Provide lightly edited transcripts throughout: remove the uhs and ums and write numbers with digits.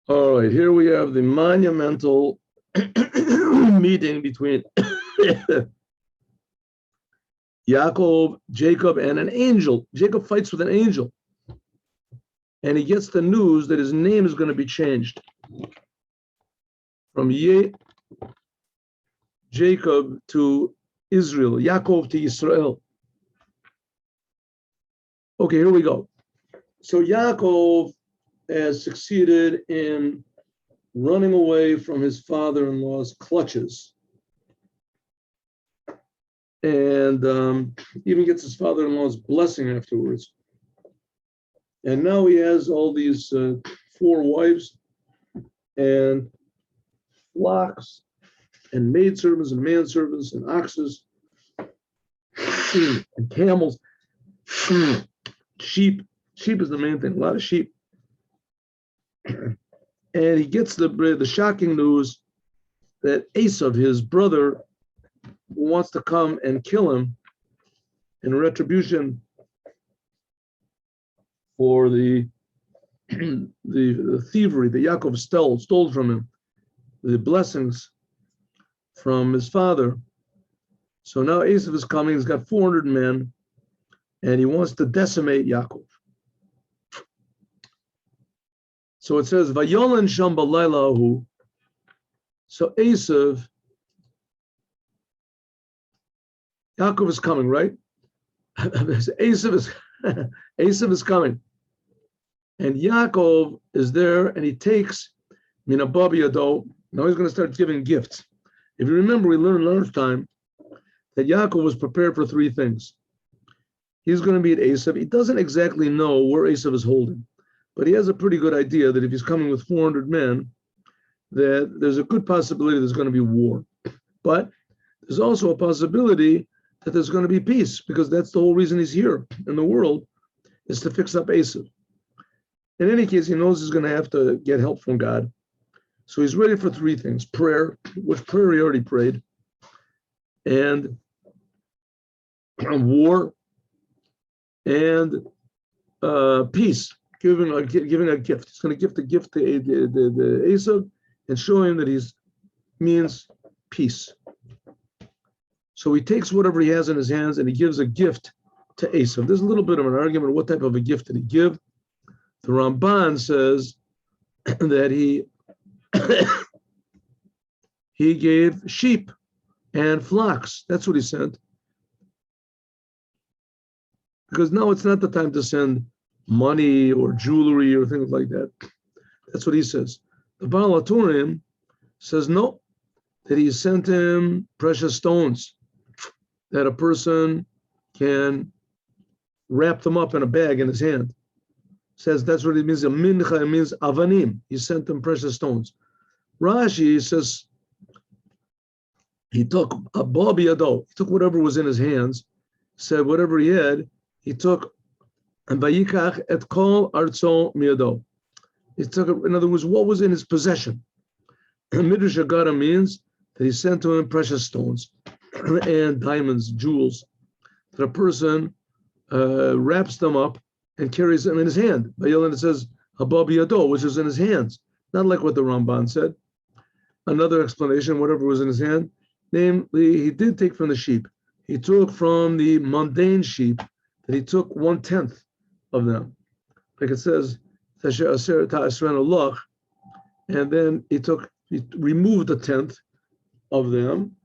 All right, here we have the monumental meeting between Yaakov, Jacob, and an angel. Jacob fights with an angel, and he gets the news that his name is going to be changed from Jacob to Israel, Yaakov to Israel. Okay, here we go. So Yaakov has succeeded in running away from his father-in-law's clutches, and even gets his father-in-law's blessing afterwards. And now he has all these 4 wives and flocks and maidservants and manservants and oxes and camels, sheep. Sheep is the main thing, a lot of sheep. And he gets the shocking news that Esav, his brother, wants to come and kill him in retribution for the thievery that Yaakov stole from him, the blessings from his father. So now Esav is coming. He's got 400 men, and he wants to decimate Yaakov. So it says, Vayolan sham balayla ahu. So Esav, Yaakov is coming, right? Esav is coming. And Yaakov is there, and he takes mina babi yado. Now he's going to start giving gifts. If you remember, we learned last time that Yaakov was prepared for 3 things. He's going to meet Esav. He doesn't exactly know where Esav is holding, but he has a pretty good idea that if he's coming with 400 men, that there's a good possibility there's going to be war. But there's also a possibility that there's going to be peace, because that's the whole reason he's here in the world, is to fix up Esav. In any case, he knows he's going to have to get help from God. So he's ready for 3 things: prayer, which prayer he already prayed, and war, and peace, giving a gift. He's going to give the gift to the Esav and show him that he means peace. So he takes whatever he has in his hands and he gives a gift to Esav. There's a little bit of an argument. What type of a gift did he give? The Ramban says that he gave sheep and flocks. That's what he sent. Because now it's not the time to send money or jewelry or things like that. That's what he says. The Baal HaTurim says no, that he sent him precious stones, that a person can wrap them up in a bag in his hand. Says that's what it means. A mincha, it means avanim. He sent them precious stones. Rashi says he took a babi yado. He took whatever was in his hands. Said whatever he had, he took and vayikach et kol artzo miyado. He took, in other words, what was in his possession. Midrash Agara means that he sent to him precious stones and diamonds, jewels, that a person wraps them up and carries them in his hand. Vayolan, it says hababi yado, which is in his hands, not like what the Ramban said. Another explanation, whatever was in his hand, namely, he did take from the sheep. He took from the mundane sheep, that he took 1/10 of them. Like it says, and then he removed 1/10 of them,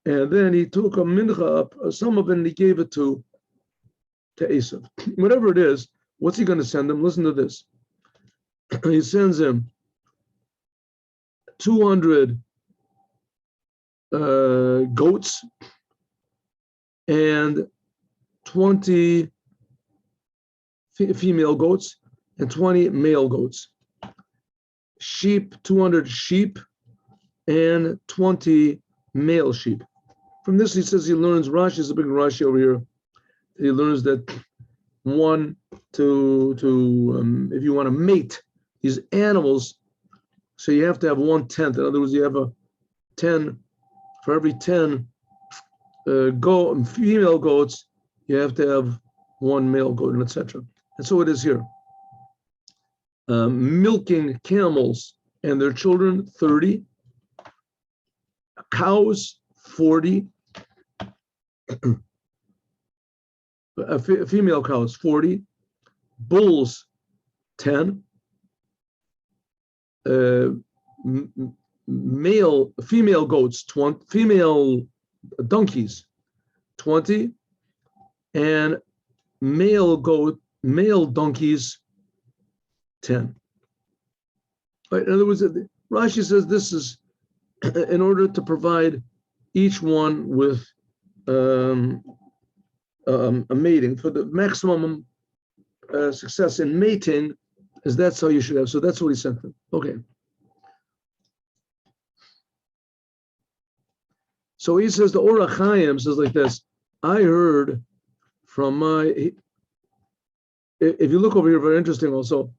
and then he took a mincha up, some of it, and he gave it to Esav. Whatever it is, what's he going to send him? Listen to this. He sends him 200 goats and 20 female goats and 20 male goats. Sheep, 200 sheep and 20 male sheep. From this, he says he learns, Rashi is a big Rashi over here. He learns that if you want to mate these animals, so you have to have 1/10. In other words, you have a 10, for every 10 female goats, you have to have 1 male goat, and etc. And so it is here. Milking camels and their children 30, cows 40, female cows 40, bulls 10, female goats 20, female donkeys 20, and male donkeys 10. Right? In other words, Rashi says this is in order to provide each one with a mating for the maximum success in mating, is that's how you should have. So that's what he sent them. Okay. So he says the HaChaim says like this. I heard from my. If you look over here, very interesting. Also,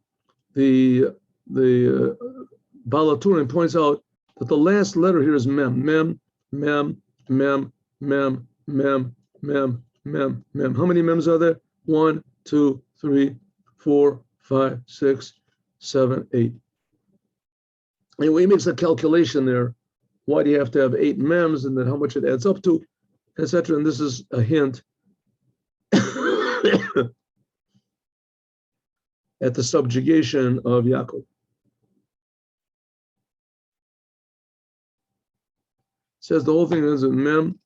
the Baal HaTurim points out that the last letter here is mem, mem, mem, mem, mem, mem, mem, mem, mem. How many mems are there? 1, 2, 3, 4, 5, 6, 7, 8. Anyway, he makes a calculation there. Why do you have to have 8 mems, and then how much it adds up to, etc. And this is a hint at the subjugation of Yaakov. Says the whole thing is a mem,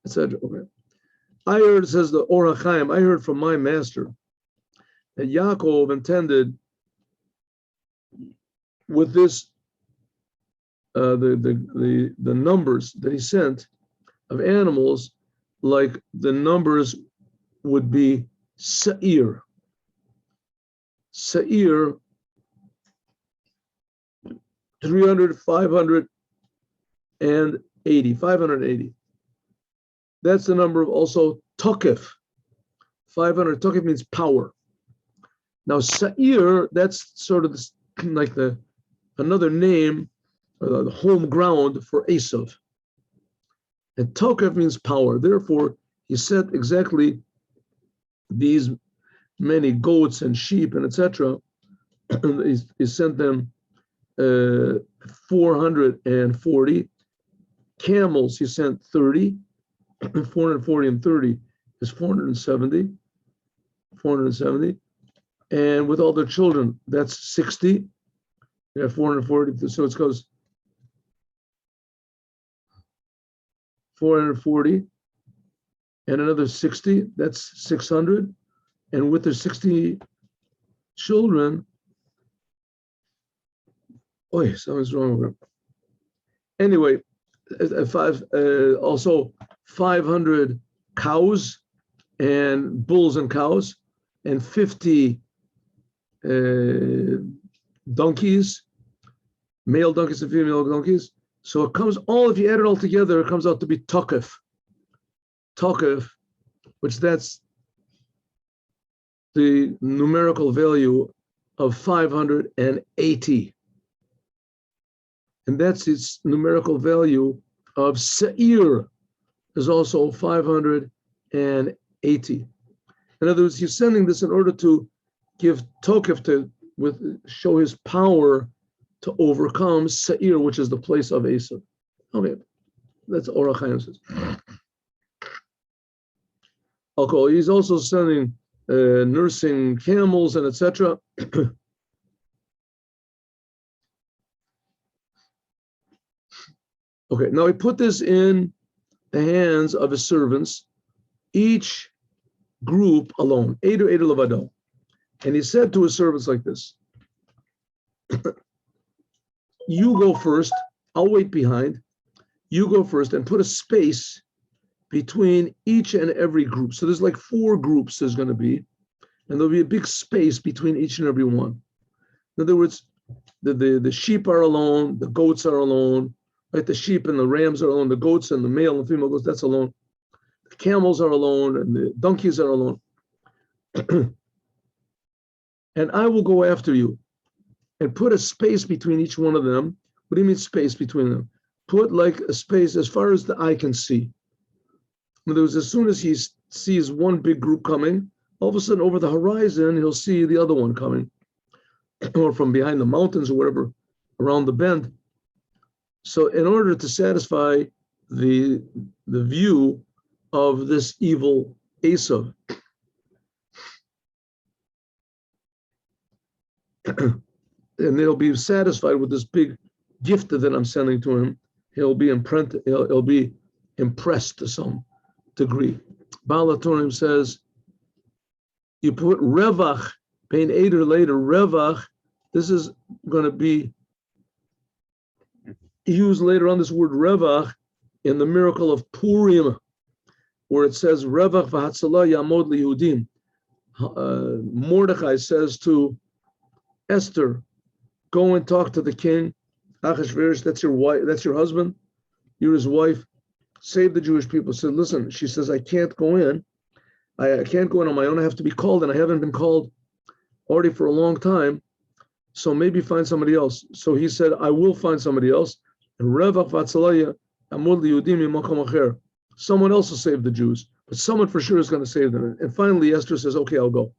etc. Okay. I heard, says the HaChaim, I heard from my master that Yaakov intended with this the numbers that he sent of animals, like the numbers would be Sa'ir. Sa'ir, 300, 580. That's the number of also Tokef. 500, Tokef means power. Now Sa'ir, that's sort of like another name, or the home ground for Esav. And Tokef means power. Therefore, he set exactly these many goats and sheep and etc. he sent them 440. Camels, he sent 30. 440 and 30 is 470. And with all their children, that's 60. You have 440, so it goes 440 and another 60, that's 600. And with their 60 children, something's wrong with them. Anyway, also 500 cows and bulls and cows, and 50 donkeys, male donkeys and female donkeys. So it comes all, if you add it all together, it comes out to be Tokef. Tokef, which that's the numerical value of 580. And that's its numerical value of Sa'ir, is also 580. In other words, he's sending this in order to give Tokef show his power to overcome Sa'ir, which is the place of Esav. Okay, that's HaChaim says. Okay, he's also sending nursing camels and etc. Okay, now he put this in the hands of his servants, each group alone, Eidu Levado. And he said to his servants like this: you go first, I'll wait behind. You go first and put a space between each and every group. So there's like 4 groups there's going to be, and there'll be a big space between each and every one. In other words, the sheep are alone, the goats are alone, right? The sheep and the rams are alone, the goats and the male and female goats, that's alone. The camels are alone, and the donkeys are alone. And I will go after you and put a space between each one of them. What do you mean space between them? Put like a space as far as the eye can see. In other words, as soon as he sees one big group coming, all of a sudden over the horizon, he'll see the other one coming, or from behind the mountains or whatever around the bend. So in order to satisfy the view of this evil Esav, and they'll be satisfied with this big gift that I'm sending to him. He'll be impressed to some degree. Baal HaTurim says, you put revach, pain eider later, revach, this is going to be used later on, this word revach, in the miracle of Purim, where it says, revach v'hatzalah yamod liYudim. Mordechai says to Esther, go and talk to the king. Achashverosh, that's your wife, that's your husband, you're his wife. Save the Jewish people. Said, listen, she says, I can't go in. I can't go in on my own. I have to be called, and I haven't been called already for a long time. So maybe find somebody else. So he said, I will find somebody else. And someone else will save the Jews, but someone for sure is going to save them. And finally, Esther says, okay, I'll go.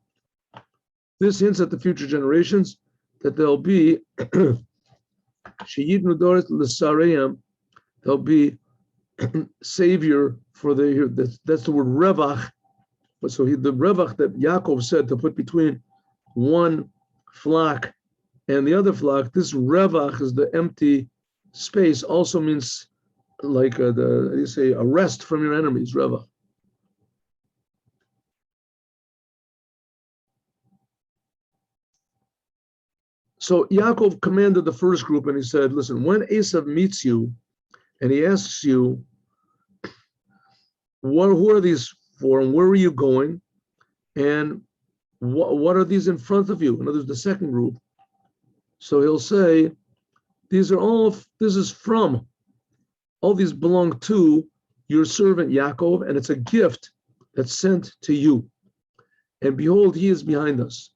This hints at the future generations that there'll be there'll be savior for that's the word revach. So the revach that Yaakov said to put between one flock and the other flock, this revach is the empty space, also means like a rest from your enemies, revach. So Yaakov commanded the first group, and he said, listen, when Esav meets you and he asks you, who are these for, and where are you going, and what are these in front of you? In other words, the second group. So he'll say, this is from, all these belong to your servant Yaakov, and it's a gift that's sent to you. And behold, he is behind us.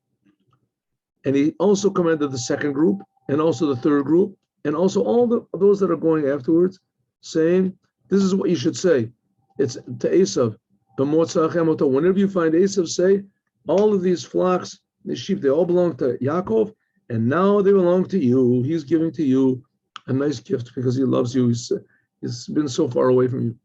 And he also commanded the second group, and also the third group, and also all those that are going afterwards, saying, this is what you should say. It's to Esav. Whenever you find Esav, say, all of these flocks, these sheep, they all belong to Yaakov, and now they belong to you. He's giving to you a nice gift because he loves you. He's been so far away from you.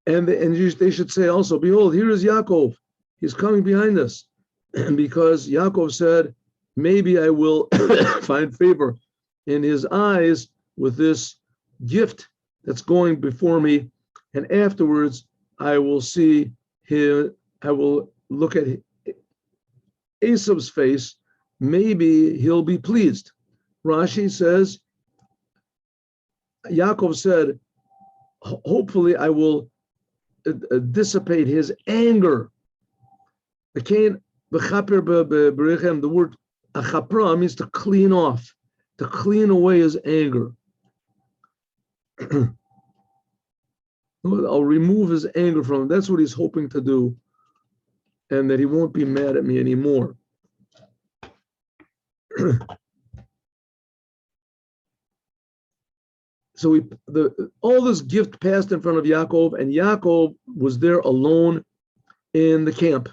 And they should say also, behold, here is Yaakov. He's coming behind us. And because Yaakov said, maybe I will find favor in his eyes with this gift that's going before me. And afterwards, I will see him, I will look at Esav's face. Maybe he'll be pleased. Rashi says, Yaakov said, hopefully I will dissipate his anger. The word achapra means to clean off, to clean away his anger. I'll remove his anger from him. That's what he's hoping to do, and that he won't be mad at me anymore. So all this gift passed in front of Yaakov, and Yaakov was there alone in the camp.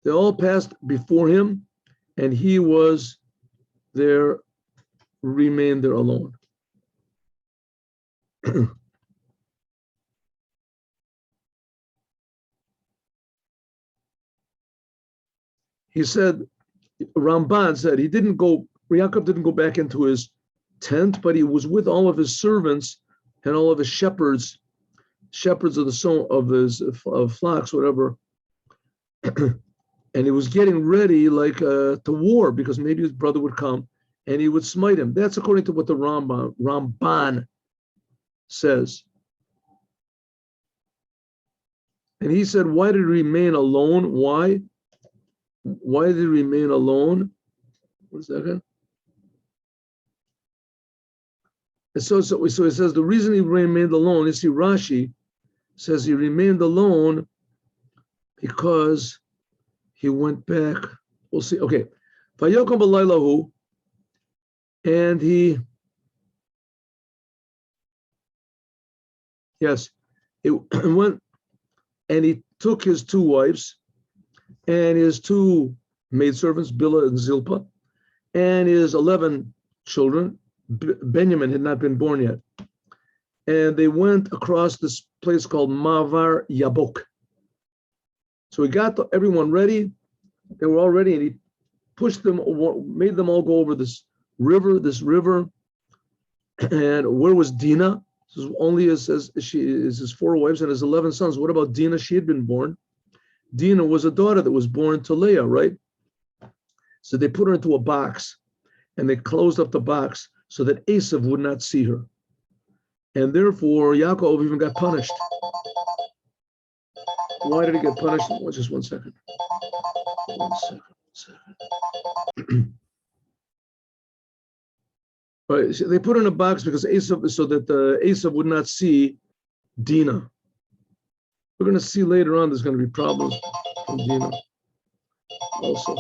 They all passed before him, and he was there, remained there alone. He said, Ramban said, Yaakov didn't go back into his tent, but he was with all of his servants and all of his shepherds of flocks, whatever. And he was getting ready to war, because maybe his brother would come and he would smite him. That's according to what the Ramban says. And he said, why did he remain alone? Why did he remain alone? 1 second. And so he says the reason he remained alone, you see, Rashi says he remained alone because he went back. We'll see. Okay, Vayokom b'laylahu, and he went and he took his two wives and his two maidservants, Bilhah and Zilpah, and his 11 children. Benjamin had not been born yet. And they went across this place called Mavar Yabok. So he got everyone ready. They were all ready, and he pushed them, made them all go over this river. And where was Dinah? This is only his 4 wives and his 11 sons. What about Dinah? She had been born. Dinah was a daughter that was born to Leah, right? So they put her into a box, and they closed up the box so that Esav would not see her. And therefore, Yaakov even got punished. Why did he get punished? Well, just 1 second. 1 second. Right, so they put her in a box because Esav, so that Esav would not see Dinah. We're going to see later on there's going to be problems from Dinah also.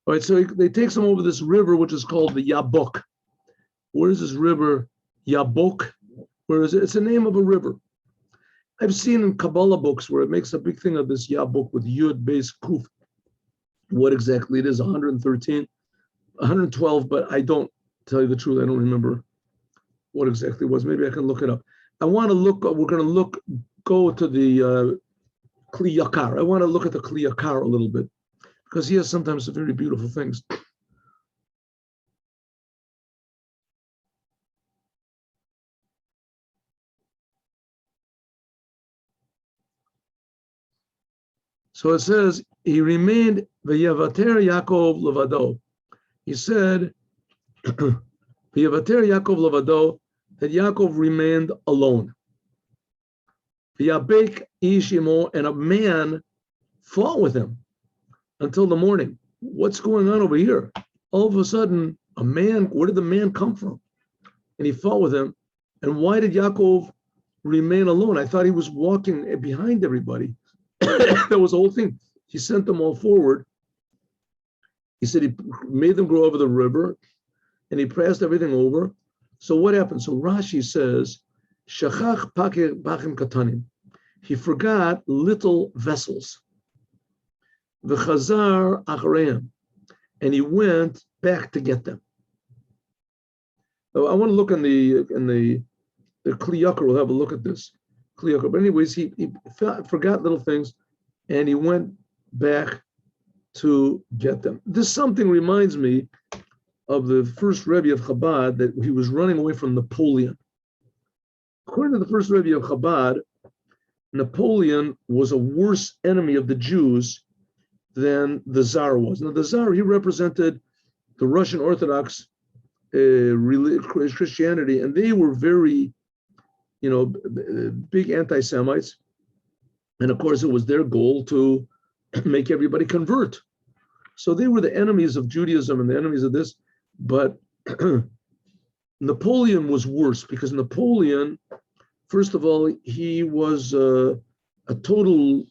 All right, so they take them over this river, which is called the Yabok. Where is this river? Yabok. Where is it? It's the name of a river. I've seen in Kabbalah books where it makes a big thing of this Yabok with Yud, Beis, Kuf. What exactly it is, 113, 112, but I don't, tell you the truth, I don't remember what exactly it was. Maybe I can look it up. I want to look, we're going to go to the Kli Yakar. I want to look at the Kli Yakar a little bit, because he has sometimes some very beautiful things. So it says, he remained v'yavater Yaakov levado. He said, v'yavater Yaakov levado, that Yaakov remained alone. V'yabek ish imo, and a man fought with him until the morning. What's going on over here? All of a sudden, a man, where did the man come from? And he fought with him. And why did Yaakov remain alone? I thought he was walking behind everybody. That was the whole thing. He sent them all forward. He said he made them go over the river, and he passed everything over. So what happened? So Rashi says, Shachach pachim katanim. He forgot little vessels. V'chazar achareim, and he went back to get them. I want to look in the Kli Yakar. We'll have a look at this Kli Yakar. But anyways, he forgot little things, and he went back to get them. This something reminds me of the first Rebbe of Chabad, that he was running away from Napoleon. According to the first Rebbe of Chabad, Napoleon was a worse enemy of the Jews than the Tsar was. Now, the Tsar, he represented the Russian Orthodox Christianity, and they were very, big anti-Semites. And of course, it was their goal to make everybody convert. So they were the enemies of Judaism and the enemies of this. But Napoleon was worse, because Napoleon, first of all, he was a total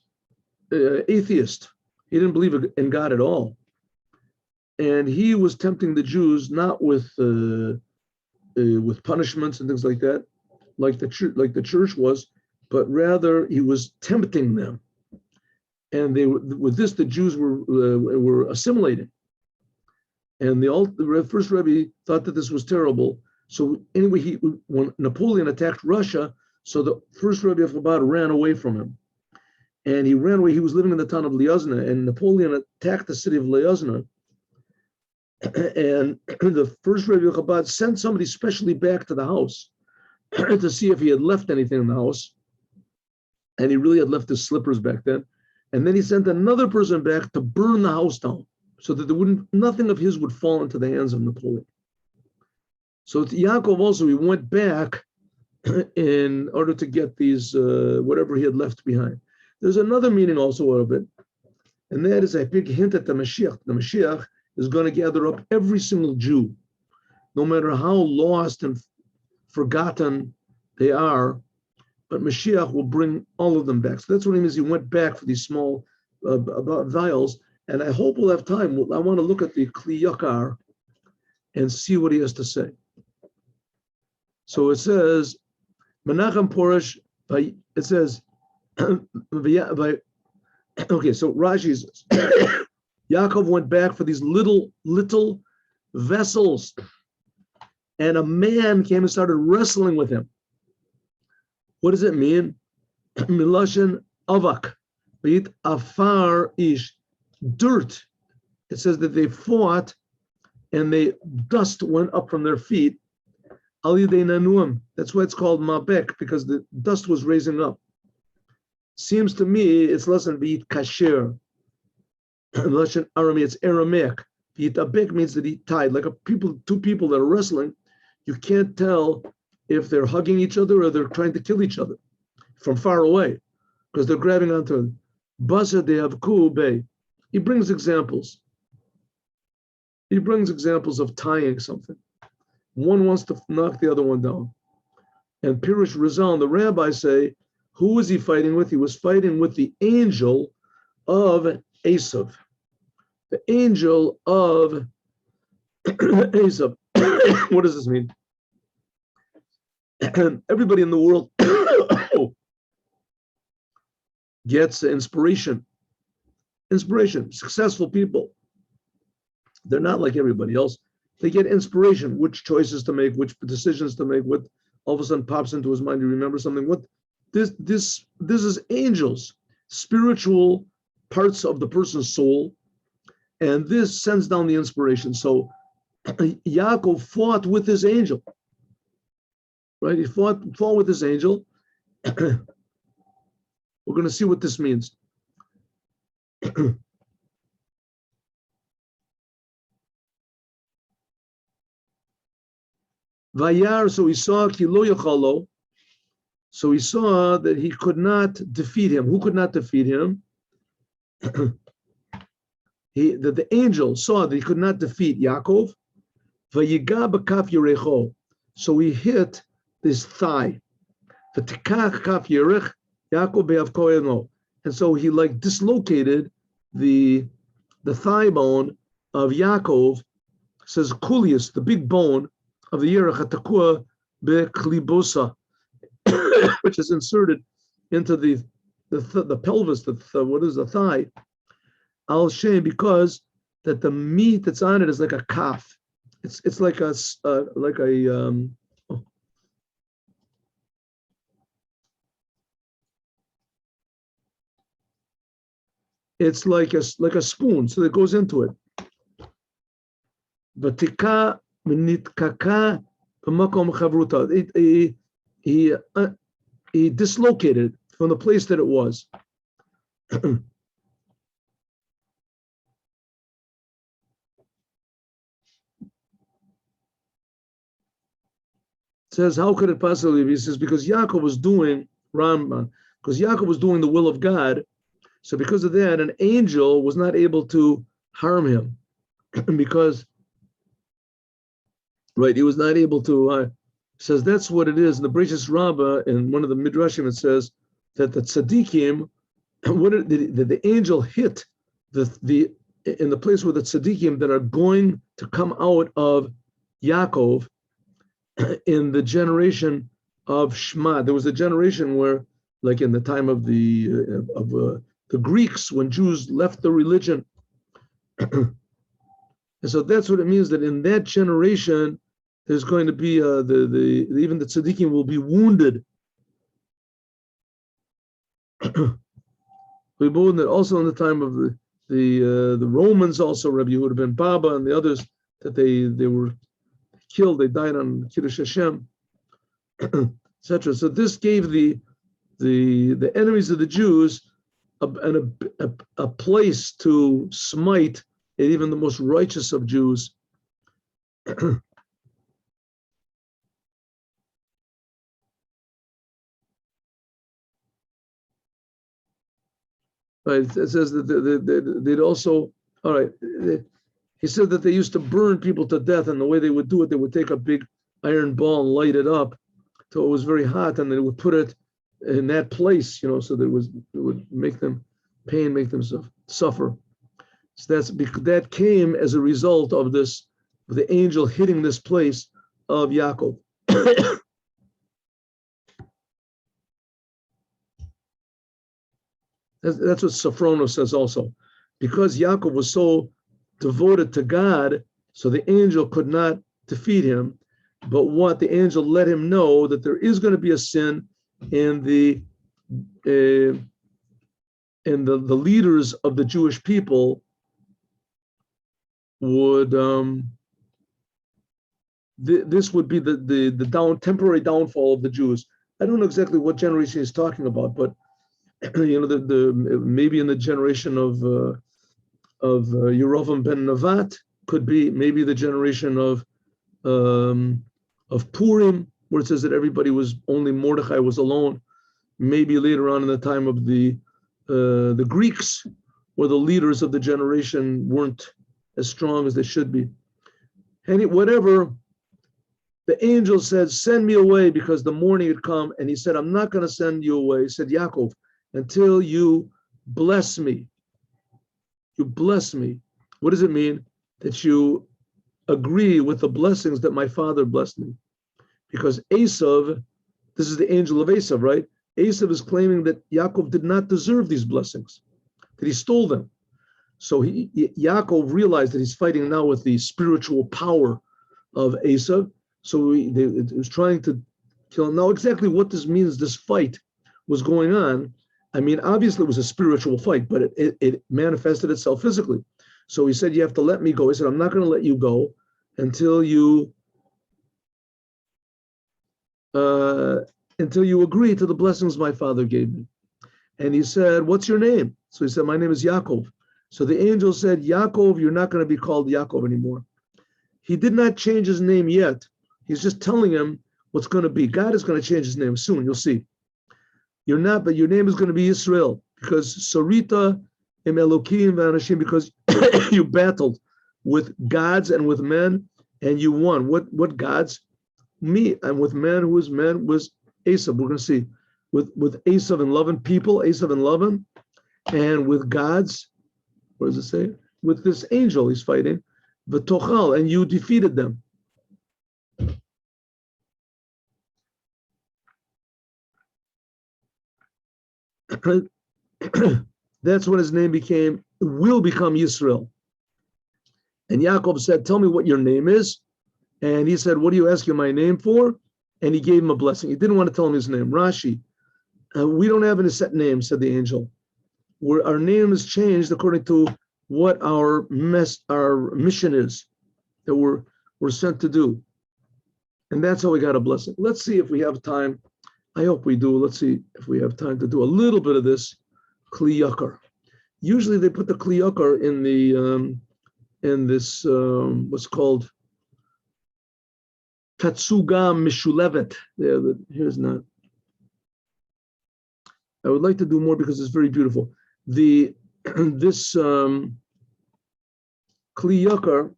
atheist. He didn't believe in God at all. And he was tempting the Jews not with punishments and things like that, like the church was, but rather he was tempting them. And with this, the Jews were assimilating. And the first Rebbe thought that this was terrible. So anyway, when Napoleon attacked Russia, so the first Rebbe of Chabad ran away from him. And he ran away. He was living in the town of Lyazna, and Napoleon attacked the city of Lyazna. And the first Rebbe of Chabad sent somebody specially back to the house to see if he had left anything in the house. And he really had left his slippers back then. And then he sent another person back to burn the house down, so that nothing of his would fall into the hands of Napoleon. So to Yaakov also, he went back in order to get these, whatever he had left behind. There's another meaning also of it, and that is a big hint at the Mashiach. The Mashiach is going to gather up every single Jew, no matter how lost and forgotten they are, but Mashiach will bring all of them back. So that's what he means. He went back for these small vials, and I hope we'll have time. I want to look at the Kli Yakar and see what he has to say. So it says, Menachem Porush, it says, okay, so Rashi says, Yaakov went back for these little vessels, and a man came and started wrestling with him. What does it mean? Milashin avak, beit afar ish, dirt. It says that they fought, and dust went up from their feet. Al yidei nanuam. That's why it's called mabek, because the dust was raising up. Seems to me it's less than beit kasher. Lashon Arami, it's Aramaic. Beit abek means that he tied. Like two people that are wrestling, you can't tell if they're hugging each other or they're trying to kill each other from far away, because they're grabbing onto it. Basa de avku bay. He brings examples. He brings examples of tying something. One wants to knock the other one down. And Pirush Rizal, the rabbis say, who was he fighting with? He was fighting with the angel of Esav. The angel of Esav. What does this mean? Everybody in the world gets inspiration. Inspiration. Successful people. They're not like everybody else. They get inspiration, which choices to make, which decisions to make, what all of a sudden pops into his mind. You remember something. What this is angels, spiritual parts of the person's soul, and this sends down the inspiration. So Yaakov fought with his angel. Right? He fought with his angel. We're going to see what this means. Vayar, so he saw Kilo Yachalo. So he saw that he could not defeat him. Who could not defeat him? That the angel saw that he could not defeat Yaakov. Vayiga b'kaf yerecho. So he hit this thigh. V'tikach kaf yerech Yaakov be'avkoeno. And so he dislocated the thigh bone of Yaakov. Says Kulius, the big bone of the yerech hatakua be'klibosa, which is inserted into the pelvis, the thigh. Al shem, because that the meat that's on it is like a calf. It's like a it's like a spoon, so it goes into it. Vatika minitkaka b'makom chavruta. He dislocated from the place that it was. It says, how could it possibly be? He says, because Yaakov was doing Ramban, because Yaakov was doing the will of God. So because of that, an angel was not able to harm him because, right, he was not able to, says that's what it is. In the Bereshis Rabbah, in one of the Midrashim, it says that the tzaddikim, the angel hit in the place where the tzaddikim that are going to come out of Yaakov in the generation of Shema. There was a generation where, like in the time of the Greeks, when Jews left the religion. And so that's what it means, that in that generation, there's going to be even the tzaddikim will be wounded. Also in the time of the Romans, also Rabbi Yehuda ben Baba and the others, that they were killed, they died on Kiddush Hashem, etc. So this gave the enemies of the Jews a place to smite even the most righteous of Jews. Right, it says that they'd also, all right, he said that they used to burn people to death, and the way they would do it, they would take a big iron ball and light it up till it was very hot, and they would put it in that place, so that it would make them pain, make them suffer. So that came as a result of this, the angel hitting this place of Yaakov. That's what Safrono says also. Because Yaakov was so devoted to God, so the angel could not defeat him. But what the angel let him know that there is going to be a sin, and the leaders of the Jewish people would this would be the temporary downfall of the Jews. I don't know exactly what generation he's talking about, but maybe in the generation of Yerovam ben Nevat, could be maybe the generation of Purim, where it says that only Mordechai was alone. Maybe later on in the time of the Greeks, where the leaders of the generation weren't as strong as they should be. And whatever, the angel said, send me away, because the morning had come. And he said, I'm not going to send you away. He said, Yaakov, until you bless me. You bless me. What does it mean? That you agree with the blessings that my father blessed me. Because Esav, this is the angel of Esav, right? Esav is claiming that Yaakov did not deserve these blessings, that he stole them. So Yaakov realized that he's fighting now with the spiritual power of Esav. So he was trying to kill him. Now, exactly what this means, this fight was going on. I mean, obviously it was a spiritual fight, but it manifested itself physically. So he said, you have to let me go. He said, I'm not going to let you go until you agree to the blessings my father gave me. And he said, what's your name? So he said, my name is Yaakov. So the angel said, Yaakov, you're not going to be called Yaakov anymore. He did not change his name yet. He's just telling him what's going to be. God is going to change his name soon. You'll see. You're not, but your name is going to be Israel, because Sarita im Elokim v'anashim, because you battled with gods and with men, and you won. What gods? Me. And with men, was Esav. We're going to see. With Esav and Lavan, people, Esav and Lavan, and with gods, what does it say? With this angel he's fighting, v'tochal, and you defeated them. That's when his name will become Yisrael. And Yaakov said, tell me what your name is. And he said, what are you asking my name for? And he gave him a blessing. He didn't want to tell him his name. Rashi, we don't have any set name, said the angel. Our name is changed according to what our mission is, that we're sent to do. And that's how we got a blessing. Let's see if we have time. I hope we do. Let's see if we have time to do a little bit of this Kli Yakar. Usually they put the Kli Yakar in this what's called Tatsuga Mishulevet. Here's not. I would like to do more because it's very beautiful. This Kli Yakar,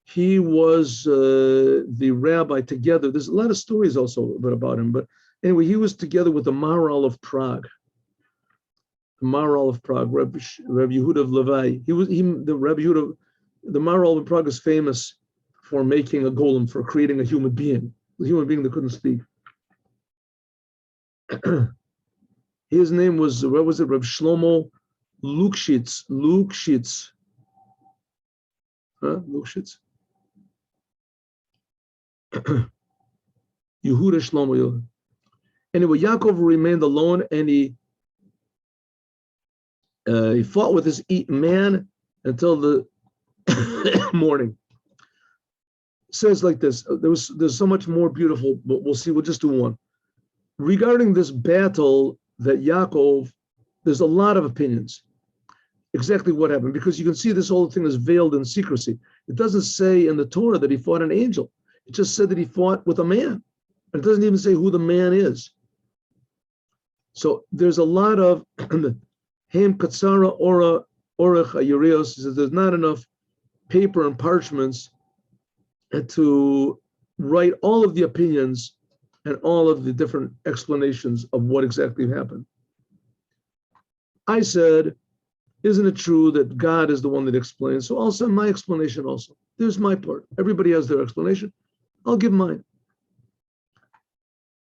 he was the rabbi together. There's a lot of stories also about him, but anyway, he was together with the Maharal of Prague. The Maharal of Prague, Rabbi Yehuda of Levi. The Maharal of Prague is famous for making a golem, for creating a human being that couldn't speak. His name was, what was it? Reb Shlomo Lukshitz. Huh? Lukshitz? Yehuda Shlomo. Anyway, Yaakov remained alone, and he fought with his man until the morning. It says like this. There's so much more beautiful, but we'll see. We'll just do one. Regarding this battle that Yaakov, there's a lot of opinions. Exactly what happened, because you can see this whole thing is veiled in secrecy. It doesn't say in the Torah that he fought an angel. It just said that he fought with a man. It doesn't even say who the man is. So there's a lot of Hem Katsara Orech Ayurios says there's not enough paper and parchments to write all of the opinions and all of the different explanations of what exactly happened. I said, isn't it true that God is the one that explains? So I'll send my explanation also. There's my part. Everybody has their explanation. I'll give mine.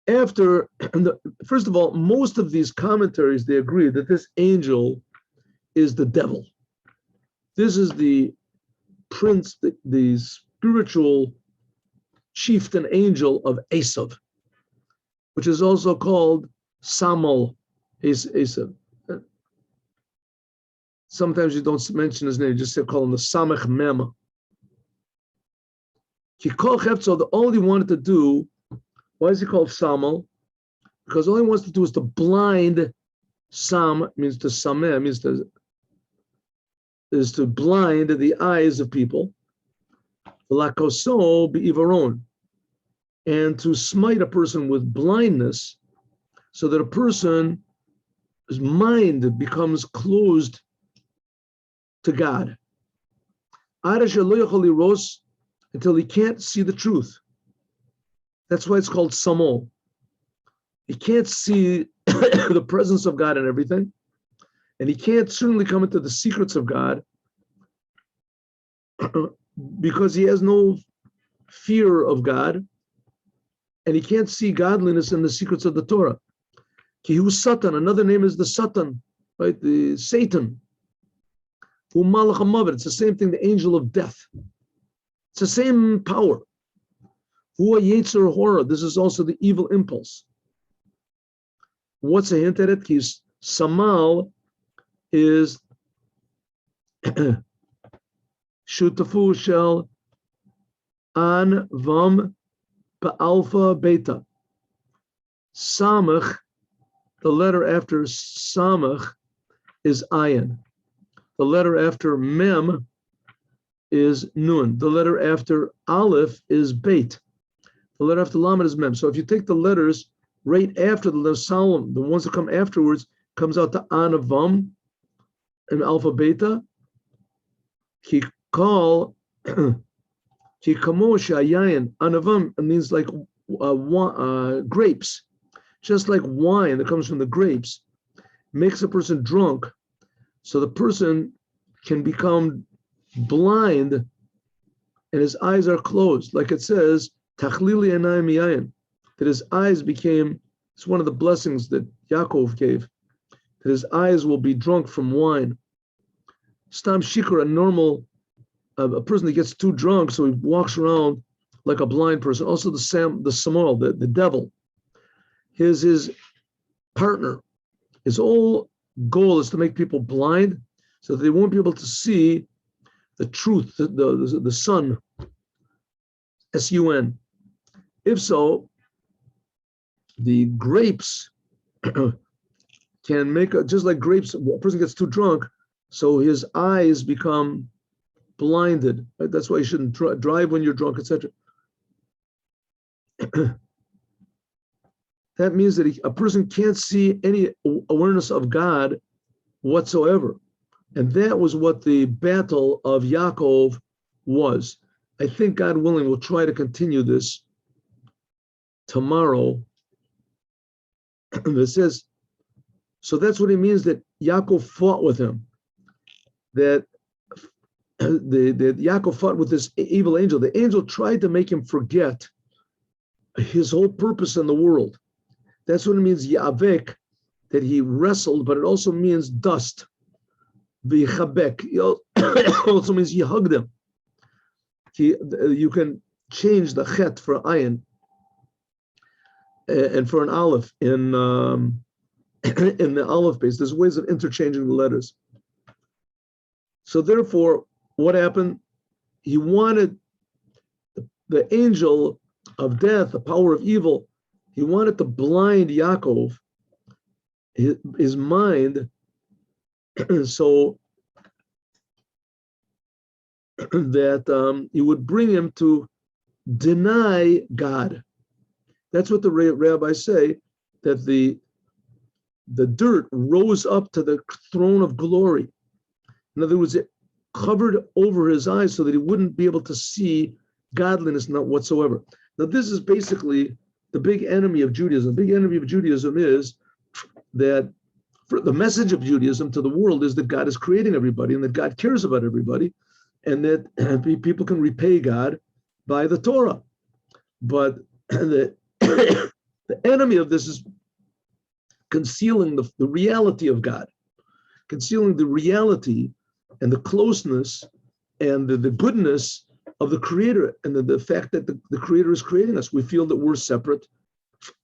First of all, most of these commentaries, they agree that this angel is the devil. This is the prince, the spiritual chieftain angel of Esav, which is also called Samal Esav. Sometimes you don't mention his name, you just call him the Samech Mem. So all he wanted to do, why is he called Samal? Because all he wants to do is to blind. Sam means to sameh, is to blind the eyes of people. Lakoso be'ivaron, and to smite a person with blindness, so that a person's mind becomes closed to God. Until he can't see the truth. That's why it's called Samol. He can't see the presence of God in everything, and he can't certainly come into the secrets of God because he has no fear of God, and he can't see godliness in the secrets of the Torah. Kihu Satan, another name is the Satan, right? The Satan. It's the same thing, the angel of death. It's the same power. This is also the evil impulse. What's a hint at it? Samal is Shutafu shel an vam alpha beta. Samach, the letter after Samach is ayin. The letter after mem is nun. The letter after aleph is beit. The letter after lamed is mem. So if you take the letters right after the letter solemn, the ones that come afterwards, comes out to anavam and alpha beta. Ki kamo shayayin. Anavam means like grapes, just like wine that comes from the grapes, makes a person drunk, so the person can become blind and his eyes are closed. Like it says, Tachlili enayim yayin, that his eyes became, it's one of the blessings that Yaakov gave, that his eyes will be drunk from wine. Stam shikar, a normal, a person that gets too drunk, so he walks around like a blind person. Also the Samal, the devil, his partner, his whole goal is to make people blind so that they won't be able to see the truth, the sun, S-U-N. If so, the grapes can make, just like grapes, a person gets too drunk, so his eyes become blinded. Right? That's why you shouldn't drive when you're drunk, etc. That means that a person can't see any awareness of God whatsoever. And that was what the battle of Yaakov was. I think, God willing, we'll try to continue this tomorrow. It says, so that's what it means that Yaakov fought with him. That Yaakov fought with this evil angel. The angel tried to make him forget his whole purpose in the world. That's what it means, Ya'avek, that he wrestled, but it also means dust. V'yichabek, it also means he hugged him. You can change the chet for ayin and for an aleph in the aleph base. There's ways of interchanging the letters. So therefore, what happened? He wanted the angel of death, the power of evil, he wanted to blind Yaakov, his mind, so that he would bring him to deny God. That's what the rabbis say, that the dirt rose up to the throne of glory. In other words, it covered over his eyes so that he wouldn't be able to see godliness, not whatsoever. Now, this is basically the big enemy of Judaism. The big enemy of Judaism is that the message of Judaism to the world is that God is creating everybody and that God cares about everybody and that people can repay God by the Torah. But the enemy of this is concealing the reality of God, concealing the reality and the closeness and the goodness of the Creator, and the fact that the Creator is creating us. We feel that we're separate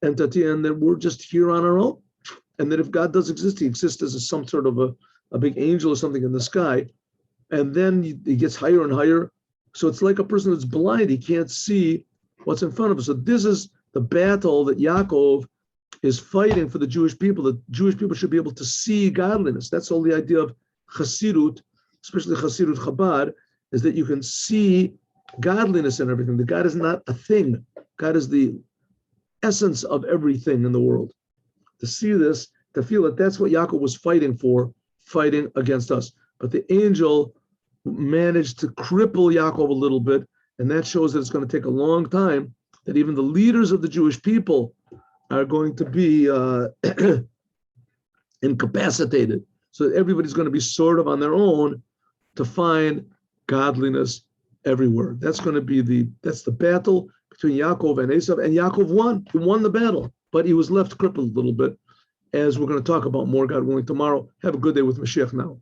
entity and that we're just here on our own. And that if God does exist, he exists as some sort of a big angel or something in the sky. And then he gets higher and higher. So it's like a person that's blind. He can't see what's in front of him. So this is the battle that Yaakov is fighting for the Jewish people. The Jewish people should be able to see godliness. That's all the idea of Chassidut, especially Chassidut Chabad, is that you can see godliness in everything. That God is not a thing. God is the essence of everything in the world. To see this, to feel that that's what Yaakov was fighting for, fighting against us. But the angel managed to cripple Yaakov a little bit, and that shows that it's going to take a long time, that even the leaders of the Jewish people are going to be incapacitated. So everybody's going to be sort of on their own to find godliness everywhere. That's going to be that's the battle between Yaakov and Esav, and Yaakov won. He won the battle, but he was left crippled a little bit, as we're going to talk about more, God willing, tomorrow. Have a good day with Mashiach now.